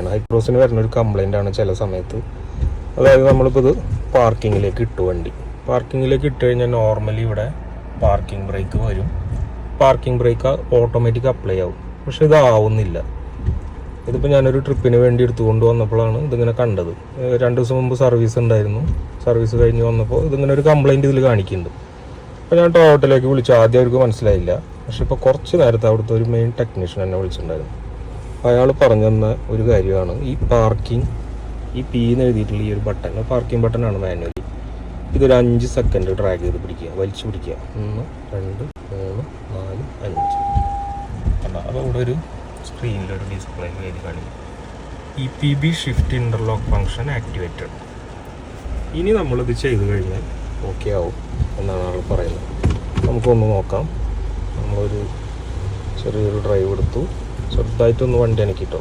കാര്യമാണ്. ഹൈക്രോസിന് വരുന്ന ഒരു കംപ്ലൈൻ്റ് ആണ് ചില സമയത്ത്. അതായത് നമ്മളിപ്പോൾ ഇത് പാർക്കിങ്ങിലേക്ക് ഇട്ടു, വണ്ടി പാർക്കിങ്ങിലേക്ക് ഇട്ട് കഴിഞ്ഞാൽ നോർമലി ഇവിടെ പാർക്കിംഗ് ബ്രേക്ക് വരും, പാർക്കിംഗ് ബ്രേക്ക് ഓട്ടോമാറ്റിക് അപ്ലൈ ആവും. പക്ഷെ ഇതാവുന്നില്ല. ഇതിപ്പോൾ ഞാനൊരു ട്രിപ്പിന് വേണ്ടി എടുത്തുകൊണ്ട് വന്നപ്പോഴാണ് ഇതിങ്ങനെ കണ്ടത്. 2 ദിവസം മുമ്പ് സർവീസ് ഉണ്ടായിരുന്നു. സർവീസ് കഴിഞ്ഞ് വന്നപ്പോൾ ഇതിങ്ങനെ ഒരു കംപ്ലൈൻറ്റ് ഇതിൽ കാണിക്കുന്നുണ്ട്. അപ്പോൾ ഞാൻ ടൊയോട്ടയിലേക്ക് വിളിച്ചു. ആദ്യം അവർക്ക് മനസ്സിലായില്ല. പക്ഷെ ഇപ്പോൾ കുറച്ച് നേരത്തെ അവിടുത്തെ ഒരു മെയിൻ ടെക്നീഷ്യൻ എന്നെ വിളിച്ചിട്ടുണ്ടായിരുന്നു. അയാൾ പറഞ്ഞു തന്ന ഒരു കാര്യമാണ് ഈ പാർക്കിംഗ്, ഈ പി എന്ന് എഴുതിയിട്ടുള്ള ഈ ഒരു ബട്ടൺ, പാർക്കിംഗ് ബട്ടണാണ് മാനുവലി. ഇതൊരു 5 സെക്കൻഡ് ഡ്രാഗ് ചെയ്ത് പിടിക്കുക, വലിച്ചു പിടിക്കുക. 1 2 3 4 5. അപ്പോൾ ഇവിടെ ഒരു സ്ക്രീനിലൊരു ഡിസ്പ്ലേ എഴുതി കാണിക്കും EPB shift interlock function activated. ഇനി നമ്മളിത് ചെയ്ത് കഴിഞ്ഞാൽ ഓക്കെ ആവും എന്നാണ് ആൾ പറയുന്നത്. നമുക്കൊന്ന് നോക്കാം. നമ്മളൊരു ചെറിയൊരു ഡ്രൈവ് എടുത്തു, ചെറുതായിട്ടൊന്ന് വണ്ടി എനിക്കിട്ടോ.